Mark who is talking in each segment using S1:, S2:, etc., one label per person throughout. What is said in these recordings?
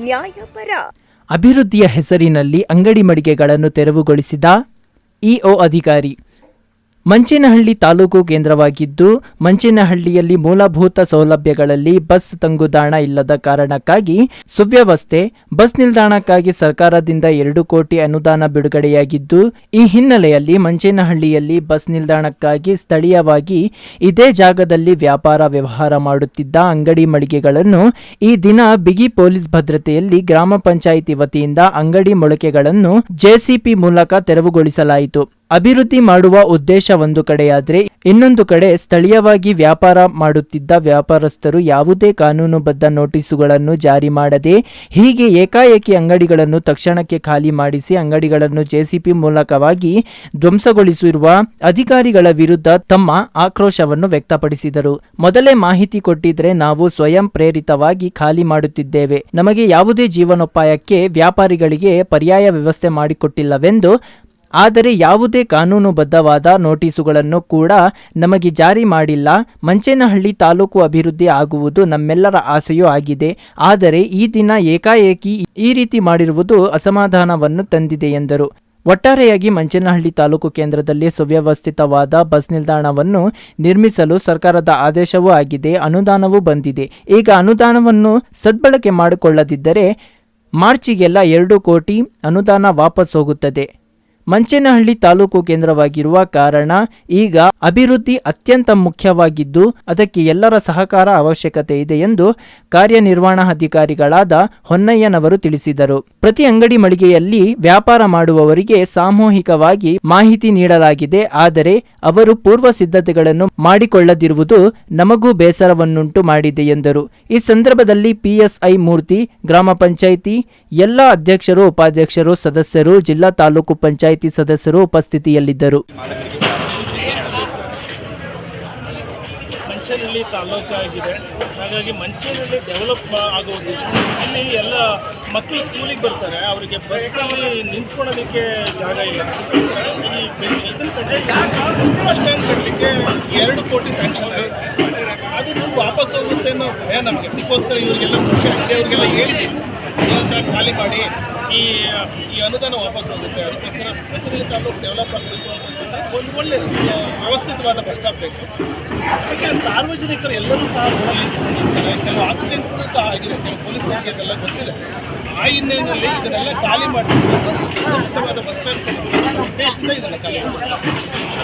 S1: ನ್ಯಾಯಪರ.
S2: ಅಭಿವೃದ್ಧಿಯ ಹೆಸರಿನಲ್ಲಿ ಅಂಗಡಿ ಮಳಿಗೆಗಳನ್ನು ತೆರವುಗೊಳಿಸಿದ ಇಒ ಅಧಿಕಾರಿ. ಮಂಚೇನಹಳ್ಳಿ ತಾಲೂಕು ಕೇಂದ್ರವಾಗಿದ್ದು, ಮಂಚೇನಹಳ್ಳಿಯಲ್ಲಿ ಮೂಲಭೂತ ಸೌಲಭ್ಯಗಳಲ್ಲಿ ಬಸ್ ತಂಗುದಾಣ ಇಲ್ಲದ ಕಾರಣಕ್ಕಾಗಿ ಸುವ್ಯವಸ್ಥೆ. ಬಸ್ ನಿಲ್ದಾಣಕ್ಕಾಗಿ ಸರ್ಕಾರದಿಂದ 2 ಕೋಟಿ ಅನುದಾನ ಬಿಡುಗಡೆಯಾಗಿದ್ದು, ಈ ಹಿನ್ನೆಲೆಯಲ್ಲಿ ಮಂಚೇನಹಳ್ಳಿಯಲ್ಲಿ ಬಸ್ ನಿಲ್ದಾಣಕ್ಕಾಗಿ ಸ್ಥಳೀಯವಾಗಿ ಇದೇ ಜಾಗದಲ್ಲಿ ವ್ಯಾಪಾರ ವ್ಯವಹಾರ ಮಾಡುತ್ತಿದ್ದ ಅಂಗಡಿ ಮಳಿಗೆಗಳನ್ನು ಈ ದಿನ ಬಿಗಿ ಪೊಲೀಸ್ ಭದ್ರತೆಯಲ್ಲಿ ಗ್ರಾಮ ಪಂಚಾಯಿತಿ ವತಿಯಿಂದ ಅಂಗಡಿ ಮೊಳಕೆಗಳನ್ನು ಜೆಸಿಪಿ ಮೂಲಕ ತೆರವುಗೊಳಿಸಲಾಯಿತು. ಅಭಿವೃದ್ಧಿ ಮಾಡುವ ಉದ್ದೇಶ ಒಂದು ಕಡೆಯಾದರೆ, ಇನ್ನೊಂದು ಕಡೆ ಸ್ಥಳೀಯವಾಗಿ ವ್ಯಾಪಾರ ಮಾಡುತ್ತಿದ್ದ ವ್ಯಾಪಾರಸ್ಥರು ಯಾವುದೇ ಕಾನೂನುಬದ್ಧ ನೋಟಿಸುಗಳನ್ನು ಜಾರಿ ಮಾಡದೆ ಹೀಗೆ ಏಕಾಏಕಿ ಅಂಗಡಿಗಳನ್ನು ತಕ್ಷಣಕ್ಕೆ ಖಾಲಿ ಮಾಡಿಸಿ ಅಂಗಡಿಗಳನ್ನು ಜೆಸಿಪಿ ಮೂಲಕವಾಗಿ ಧ್ವಂಸಗೊಳಿಸಿರುವ ಅಧಿಕಾರಿಗಳ ವಿರುದ್ಧ ತಮ್ಮ ಆಕ್ರೋಶವನ್ನು ವ್ಯಕ್ತಪಡಿಸಿದರು. ಮೊದಲೇ ಮಾಹಿತಿ ಕೊಟ್ಟಿದ್ರೆ ನಾವು ಸ್ವಯಂ ಪ್ರೇರಿತವಾಗಿ ಖಾಲಿ ಮಾಡುತ್ತಿದ್ದೇವೆ. ನಮಗೆ ಯಾವುದೇ ಜೀವನೋಪಾಯಕ್ಕೆ ವ್ಯಾಪಾರಿಗಳಿಗೆ ಪರ್ಯಾಯ ವ್ಯವಸ್ಥೆ ಮಾಡಿಕೊಟ್ಟಿಲ್ಲವೆಂದು, ಆದರೆ ಯಾವುದೇ ಕಾನೂನುಬದ್ಧವಾದ ನೋಟಿಸುಗಳನ್ನು ಕೂಡ ನಮಗೆ ಜಾರಿ ಮಾಡಿಲ್ಲ. ಮಂಚೇನಹಳ್ಳಿ ತಾಲೂಕು ಅಭಿವೃದ್ಧಿ ಆಗುವುದು ನಮ್ಮೆಲ್ಲರ ಆಸೆಯೂ ಆಗಿದೆ. ಆದರೆ ಈ ದಿನ ಏಕಾಏಕಿ ಈ ರೀತಿ ಮಾಡಿರುವುದು ಅಸಮಾಧಾನವನ್ನು ತಂದಿದೆ ಎಂದರು. ಒಟ್ಟಾರೆಯಾಗಿ ಮಂಚೇನಹಳ್ಳಿ ತಾಲೂಕು ಕೇಂದ್ರದಲ್ಲಿ ಸುವ್ಯವಸ್ಥಿತವಾದ ಬಸ್ ನಿಲ್ದಾಣವನ್ನು ನಿರ್ಮಿಸಲು ಸರ್ಕಾರದ ಆದೇಶವೂ ಆಗಿದೆ, ಅನುದಾನವೂ ಬಂದಿದೆ. ಈಗ ಅನುದಾನವನ್ನು ಸದ್ಬಳಕೆ ಮಾಡಿಕೊಳ್ಳದಿದ್ದರೆ ಮಾರ್ಚಿಗೆಲ್ಲ 2 ಕೋಟಿ ಅನುದಾನ ವಾಪಸ್ ಹೋಗುತ್ತದೆ. ಮಂಚೇನಹಳ್ಳಿ ತಾಲೂಕು ಕೇಂದ್ರವಾಗಿರುವ ಕಾರಣ ಈಗ ಅಭಿವೃದ್ಧಿ ಅತ್ಯಂತ ಮುಖ್ಯವಾಗಿದ್ದು, ಅದಕ್ಕೆ ಎಲ್ಲರ ಸಹಕಾರ ಅವಶ್ಯಕತೆ ಇದೆ ಎಂದು ಕಾರ್ಯನಿರ್ವಹಣಾಧಿಕಾರಿಗಳಾದ ಹೊನ್ನಯ್ಯನವರು ತಿಳಿಸಿದರು. ಪ್ರತಿ ಅಂಗಡಿ ಮಳಿಗೆಯಲ್ಲಿ ವ್ಯಾಪಾರ ಮಾಡುವವರಿಗೆ ಸಾಮೂಹಿಕವಾಗಿ ಮಾಹಿತಿ ನೀಡಲಾಗಿದೆ. ಆದರೆ ಅವರು ಪೂರ್ವ ಸಿದ್ಧತೆಗಳನ್ನು ಮಾಡಿಕೊಳ್ಳದಿರುವುದು ನಮಗೂ ಬೇಸರವನ್ನುಂಟು ಮಾಡಿದೆ ಎಂದರು. ಈ ಸಂದರ್ಭದಲ್ಲಿ ಪಿಎಸ್ಐ ಮೂರ್ತಿ, ಗ್ರಾಮ ಪಂಚಾಯಿತಿ ಎಲ್ಲ ಅಧ್ಯಕ್ಷರು, ಉಪಾಧ್ಯಕ್ಷರು, ಸದಸ್ಯರು, ಜಿಲ್ಲಾ ತಾಲೂಕು ಪಂಚಾಯಿತಿ ಸದಸ್ಯರು ಉಪಸ್ಥಿತಿಯಲ್ಲಿದ್ದರು.
S3: ಮಂಚೇನಹಳ್ಳಿ ತಾಲೂಕು ಆಗಿದೆ, ಹಾಗಾಗಿ ಮಂಚೇನಹಳ್ಳಿ ಡೆವಲಪ್ ಆಗೋ ಉದ್ದೇಶ. ಇಲ್ಲಿ ಎಲ್ಲ ಮಕ್ಕಳು ಸ್ಕೂಲಿಗೆ ಬರ್ತಾರೆ, ಅವರಿಗೆ ಬಸ್ಸಲ್ಲಿ ನಿಂತ್ಕೊಳ್ಳೋದಕ್ಕೆ ಜಾಗ ಇಲ್ಲ. ಇದನ್ನು ಕಟ್ಟಲಿಕ್ಕೆ ಬಸ್ ಸ್ಟ್ಯಾಂಡ್ ಕಟ್ಟಲಿಕ್ಕೆ 2 ಕೋಟಿ ಸ್ಯಾಂಕ್ಷನ್ ಆಗಿದೆ. ಅದು ವಾಪಸ್ ಹೋಗುತ್ತೆ ಅನ್ನೋ ಭಯ ನಮಗೆ. ಅದಕ್ಕೋಸ್ಕರ ಇವರಿಗೆಲ್ಲ ಅಂಗಡಿಯವ್ರಿಗೆಲ್ಲ ಹೇಳಿದ್ದೀವಿ, ಖಾಲಿ ಮಾಡಿ, ಈ ಅನುದಾನ ವಾಪಸ್ ಹೋಗುತ್ತೆ. ಅದಕ್ಕೋಸ್ಕರ ಮಂಚೇನಹಳ್ಳಿ ತಾಲೂಕು ಡೆವಲಪ್ ಆಗಬೇಕು ಅಂತಂದರೆ ಒಂದು ಒಳ್ಳೆ ವ್ಯವಸ್ಥಿತವಾದ ಬಸ್ ಸ್ಟಾಪ್ ಬೇಕು. ಅದಕ್ಕೆ ಸಾರ್ವಜನಿಕರು ಎಲ್ಲರೂ ಸಹ ರೋಡಲ್ಲಿ ನಿಂತ್ಕೊಂಡಿರ್ತಾರೆ. ಕೆಲವು ಆಕ್ಸಿಡೆಂಟ್ಗಳು ಸಹ ಆಗಿದೆ, ಕೆಲವು ಪೊಲೀಸರಿಗೆ ಇದೆಲ್ಲ ಗೊತ್ತಿದೆ. ಆ ಹಿನ್ನೆಲೆಯಲ್ಲಿ ಇದನ್ನೆಲ್ಲ ಖಾಲಿ ಮಾಡಿಕೊಂಡು ಸೂಕ್ತವಾದ ಬಸ್ ಸ್ಟ್ಯಾಂಡ್ ಕಳಿಸಬೇಕು ಉದ್ದೇಶದಿಂದ ಇದನ್ನು ಖಾಲಿ ಮಾಡಿಸ್ತಾರೆ.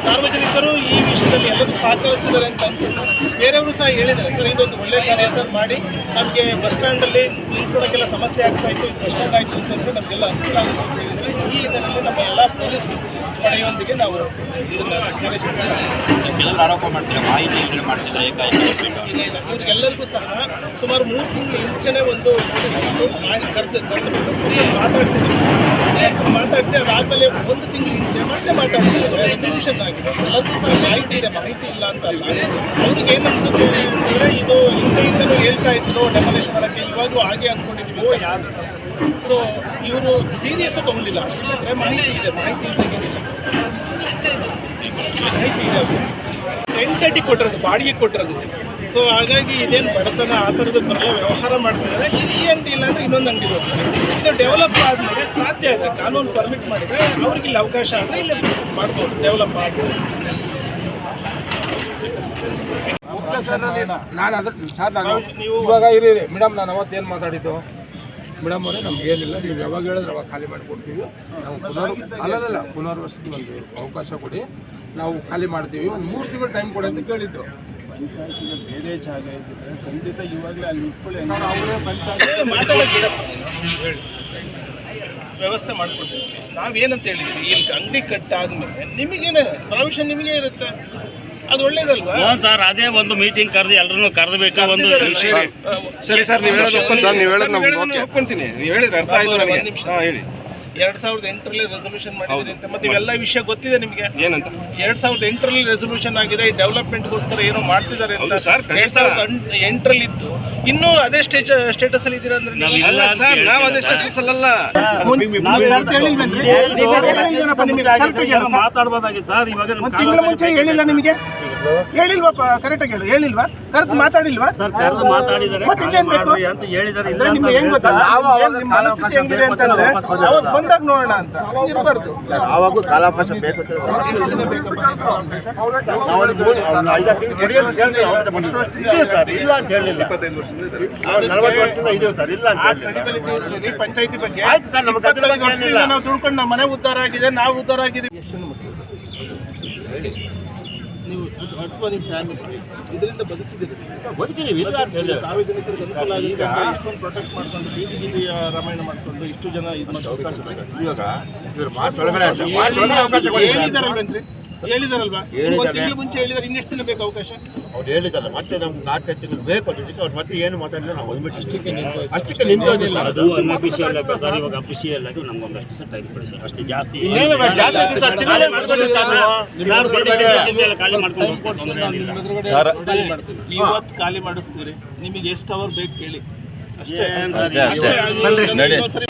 S3: ಸಾರ್ವಜನಿಕರು ಈ ವಿಷಯದಲ್ಲಿ ಎಲ್ಲರೂ ಸಹಕರಿಸಿದ್ದಾರೆ ಅಂತ ಅನ್ಸುತ್ತೆ. ಬೇರೆಯವರು ಸಹ ಹೇಳಿದ್ದಾರೆ, ಸರ್ ಇದೊಂದು ಒಳ್ಳೆ ಕಾರ್ಯ ಸರ್ ಮಾಡಿ, ನಮಗೆ ಬಸ್ ಸ್ಟ್ಯಾಂಡಲ್ಲಿ ನಿಂತ್ಕೊಳ್ಳೋಕ್ಕೆಲ್ಲ ಸಮಸ್ಯೆ ಆಗ್ತಾ ಇತ್ತು, ಇದು ಬಸ್ ಸ್ಟ್ಯಾಂಡ್ ಆಯಿತು ಅಂತಂದರೆ ನಮಗೆಲ್ಲ ಅನುಕೂಲ ಆಗುತ್ತೆ ಅಂತ ಹೇಳಿದರೆ ಈ ಹಿನ್ನೆಲೆಯಲ್ಲಿ ನಮ್ಮ ಎಲ್ಲ ಪೊಲೀಸ್ ಪಡೆಯೊಂದಿಗೆ ನಾವು ಇದನ್ನು
S4: ಕೆಲವರು ಆರೋಪ ಮಾಡ್ತಾರೆ, ಮಾಹಿತಿ ಇಲ್ಲದೆ ಮಾಡ್ತಿದ್ರೆ ಏಕಾಏಕಿ.
S3: ಇಲ್ಲ, ಇವ್ರಿಗೆಲ್ಲರಿಗೂ ಸಹ ಸುಮಾರು 3 ತಿಂಗಳು ಮುಂಚೆನೇ ಒಂದು ಮಾಡಿ ಕರೆದುಬಿಟ್ಟು ಮಾತಾಡಿಸಿ ಅದಾದಮೇಲೆ 1 ತಿಂಗಳು ಮುಂಚೆ ಮತ್ತೆ ಮಾತಾಡಿಸಿದ್ದಾರೆ. ರೆಸಲ್ಯೂಷನ್ ಆಗಿದೆ. ಎಲ್ಲರಿಗೂ ಸಹ ಮಾಹಿತಿ ಇದೆ, ಮಾಹಿತಿ ಇಲ್ಲ ಅಂತ ಅಲ್ಲ. ಅವ್ರಿಗೆ ಏನು ಅನಿಸುತ್ತೆ ಅಂತಂದರೆ, ಇದು ಹಿಂದೆಯಿಂದಲೂ ಹೇಳ್ತಾ ಇದ್ರು ಡೆಮೊಲಿಷನ್ ಮಾಡೋಕ್ಕೆ, ಇವಾಗೂ ಹಾಗೆ ಅಂದ್ಕೊಂಡಿದ್ದೀವಿ ಯಾರು. ಸೊ ಇವರು ಸೀರಿಯಸ್ ತೊಗೊಂಡಿಲ್ಲ. ಅಷ್ಟೇ ಮಾಹಿತಿ ಇದೆ, ಮಾಹಿತಿ ಇದ್ದಾಗೇನಿಲ್ಲ, ಮಾಹಿತಿ ಇದೆ. ಅವರು ಎಂಟಡಿ ಕೊಟ್ಟಿರೋದು, ಬಾಡಿಗೆ ಕೊಟ್ಟಿರೋದು. ಸೊ ಹಾಗಾಗಿ ಇದೇನು ಬಡತನ ಆ ಥರದ ಬರಲ್ಲ, ವ್ಯವಹಾರ ಮಾಡ್ತಿದ್ದಾರೆ. ಈ ಅಂಗಡಿ ಇಲ್ಲ ಅಂದರೆ ಇನ್ನೊಂದು ಅಂಗಡಿ ಹೋಗ್ತಾರೆ. ಇದು ಡೆವಲಪ್ ಆದಮೇಲೆ ಸಾಧ್ಯ ಇದೆ, ಕಾನೂನು ಪರ್ಮಿಟ್ ಮಾಡಿದರೆ ಅವ್ರಿಗೆ ಇಲ್ಲಿ ಅವಕಾಶ ಆದರೆ ಇಲ್ಲೇ ಬಿಸ್ನೆಸ್ ಮಾಡ್ಬೋದು, ಡೆವಲಪ್ ಆಗ್ಬೋದು.
S5: ನಾನು ಇವಾಗ ಇರಿ ಮೇಡಮ್, ನಾನು ಅವತ್ತೇನು ಮಾತಾಡಿದ್ದು ಮೇಡಮ್ ಅವರೇ, ನಮ್ಗೆ ಏನಿಲ್ಲ, ನೀವು ಯಾವಾಗ ಹೇಳಿದ್ರೆ ಅವಾಗ ಖಾಲಿ ಮಾಡಿಕೊಡ್ತೀವಿ. ನಾವು ಪುನರ್ವಸತಿ ಒಂದು ಅವಕಾಶ ಕೊಡಿ, ನಾವು ಖಾಲಿ ಮಾಡ್ತೀವಿ. ಒಂದು 3 ತಿಂಗಳು ಟೈಮ್ ಕೊಡಿ ಅಂತ ಕೇಳಿದ್ದು.
S3: ಪಂಚಾಯತಿಗೆ ಬೇರೆ ಜಾಗ ಇದ್ದರೆ ಖಂಡಿತ ಇವಾಗಲೇ ಅಲ್ಲಿ ಇಟ್ಕೊಳ್ಳಿ
S5: ಸರ್. ಅವರೇ ಪಂಚಾಯತ್
S3: ಹೇಳಿ ವ್ಯವಸ್ಥೆ ಮಾಡಿಕೊಡ್ತೀವಿ. ನಾವೇನಂತ ಹೇಳಿದ್ವಿ, ಇಲ್ಲಿ ಅಂಗಡಿ ಕಟ್ಟಾದ್ಮೇಲೆ ನಿಮಗೇನೆ ಪ್ರಾವಿಷನ್ ನಿಮಗೆ ಇರುತ್ತೆ, ಅದು ಒಳ್ಳೇದಲ್ವಾ
S6: ಸರ್? ಅದೇ ಒಂದು ಮೀಟಿಂಗ್ ಕರೆದು ಎಲ್ಲರೂ ಕರೆದಬೇಕು. ಒಂದು
S7: ಸರಿ ಸರ್, ನೀವು ಹೇಳೋದು ಒಪ್ಕೊಂತೀನಿ. ನೀವು ಹೇಳಿದ್ರೆ ಅರ್ಥ ಆಯ್ತು ನನಗೆ. ಹೇಳಿ.
S3: 2008ರಲ್ಲಿ ರೆಸೊಲ್ಯೂಷನ್ ಮಾಡಿದ್ರಿ ಅಂತ, ಮತ್ತೆ ಇವೆಲ್ಲ ವಿಷಯ ಗೊತ್ತಿದೆ ನಿಮಗೆ
S1: ಏನಂತ
S3: 2008ರಲ್ಲಿ ರೆಸೊಲ್ಯೂಷನ್ ಆಗಿದೆ, ಡೆವಲಪ್ಮೆಂಟ್ಗೋಸ್ಕರ ಏನೋ ಮಾಡ್ತಿದ್ದಾರೆ ಅಂತ.
S1: ಸರ್,
S3: 2008ರಲ್ಲಿ ಇತ್ತು, ಇನ್ನೂ ಅದೇ ಸ್ಟೇಟಸ್ ಅಲ್ಲಿ ಇದ್ದೀರಾ ಅಂದ್ರೆ ನೀವು?
S1: ಅಲ್ಲ ಸರ್, ನಾವು ಅದೇ ಸ್ಟೇಟಸ್ ಅಲ್ಲ.
S6: ಮಾತಾಡ್ಬೋದಾಗಿತ್ತು ಸರ್. ಇವಾಗ
S3: ಒಂದು ತಿಂಗಳ ಮುಂಚೆ ಹೇಳಿಲ್ಲ ನಿಮಗೆ? ಹೇಳಿಲ್ವಾ? ಕರೆಕ್ಟಾಗಿ ಹೇಳಿ, ಹೇಳಿಲ್ವಾ? ಕರೆಕ್ಟ್ ಮಾತಾಡಿಲ್ವಾ?
S6: ಸರ್ ಕರೆದು ಮಾತಾಡಿದ್ದಾರೆ
S3: ಮತ್ತೆ ಇನ್ನೇನ್ ಬೇಕು
S6: ಅಂತ ಹೇಳಿದ್ದಾರೆ.
S3: ಅಂದ್ರೆ ನಿಮ್ಗೆ ಹೆಂಗ್ ಗೊತ್ತಾ? ನಿಮ್ಮ ಮನಸ್ಥಿತಿ ಹೆಂಗಿದೆ ಅಂತಂದ್ರೆ ಅವತ್ತು ಬಂದಾಗ ನೋಡೋಣ ಅಂತ ಇರಬಾರ್ದು.
S7: ಆವಾಗೂ ಕಾಲಾವಕಾಶ ಬೇಕು ಅಂತ ನಾವು ಅದಕ್ಕೆ 5 ತಿಂಗಳು ಕುಡಿಯೋದು ಕೇಳ್ತೀವಿ. ಅವ್ರ ಹತ್ರ ಬಂದಿದ್ದೀವಿ. ಇದೀವಿ ಸರ್, ಇಲ್ಲ ಅಂತ ಹೇಳಿಲ್ಲ.
S1: 25 ವರ್ಷದಿಂದ
S7: ನಾವು 40 ವರ್ಷದಿಂದ ಇದೀವಿ ಸರ್, ಇಲ್ಲ ಅಂತ ಹೇಳಿಲ್ಲ.
S3: ಪಂಚಾಯತಿ ಬಗ್ಗೆ
S7: ಆಯ್ತು ಸರ್, ನಮ್ಗೆ ಅದ್ರ ಬಗ್ಗೆ ಏನಿಲ್ಲ.
S3: ನಾವು ತಿಳ್ಕೊಂಡು ನಮ್ಮ ಮನೆ ಉದ್ಧಾರ ಆಗಿದೆ, ನಾವು ಉದ್ಧಾರ ಆಗಿದ್ದೀವಿ. ನೀವು ಅಥವಾ ನಿಮ್ಮ ಫ್ಯಾಮಿಲಿ ಇದರಿಂದ ಬದುಕಿದ್ದೀರಿ,
S7: ಬದುಕಿದ್ದೀವಿ, ಇಲ್ಲ ಅಂತ ಹೇಳಿಲ್ಲ.
S3: ಸಾರ್ವಜನಿಕರಿಗೆ ಅನುಕೂಲ ಆಗಿದೆ, ಇಷ್ಟೊಂದು ಪ್ರೊಟೆಕ್ಟ್ ಮಾಡ್ಕೊಂಡು ಬೀದಿ ರಾಮಾಯಣ ಮಾಡ್ಕೊಂಡು ಇಷ್ಟು ಜನ ಇದು ಮಾಡಿ
S7: ಅವಕಾಶ ಬೇಕು. ಇವಾಗ ಇವ್ರು ಮಾರ್ಚ್ ಒಳಗಡೆ ಅವಕಾಶ ಕೊಡಿ.
S3: ಹೇಳಿದಾರಲ್ವೇನ್ರಿ? ಹೇಳಿದಾರಲ್ವಾ? ಒಂದು ತಿಂಗಳು ಮುಂಚೆ ಹೇಳಿದಾರೆ, ಇನ್ನೆಷ್ಟು ದಿನ ಬೇಕು ಅವಕಾಶ?
S7: ಅವ್ರು ಹೇಳಿದಲ್ಲ, ಮತ್ತೆ ನಮ್ಗೆ 4-5 ತಿಂಗಳು ಬೇಕು ಅದಕ್ಕೆ. ಅವ್ರು ಮತ್ತೆ ಏನು ಮಾತಾಡಿಲ್ಲ, ನಾವು ಬಂದ್ಬಿಟ್ಟು ಅಷ್ಟಕ್ಕೆ ನಿಂತೋದಿಲ್ಲ.
S6: ಅದು ಅನ್ಅಫಿಷಿಯಲ್ ಆಗಿ ಸರ್, ಇವಾಗ ಅಫಿಷಿಯಲ್ ಆಗಿ ನಮ್ಗೊಂದಷ್ಟು ಸರ್ ಟೈಮ್ ಕೊಡಿ ಸರ್, ಅಷ್ಟು ಜಾಸ್ತಿ
S7: ಇನ್ನೇನು ಬೇಡ, ಜಾಸ್ತಿ ದಿವಸ ತಿಂಗಳೇ ಮಾಡ್ಕೊಳ್ಳಿ ಸರ್ ನೀವು.
S6: ಖಾಲಿ ಮಾಡ್ಕೊಂಡು ತೊಂದರೆ ಏನಿಲ್ಲ.
S3: ಇವತ್ತು ಖಾಲಿ ಮಾಡಿಸ್ತೀರಿ, ನಿಮಗೆ ಎಷ್ಟು ಅವರ್ ಬೇಕು ಕೇಳಿ ಅಷ್ಟೇ.
S6: ಅಷ್ಟೇ.
S3: ಇನ್ನೊಂದ್ಸರಿ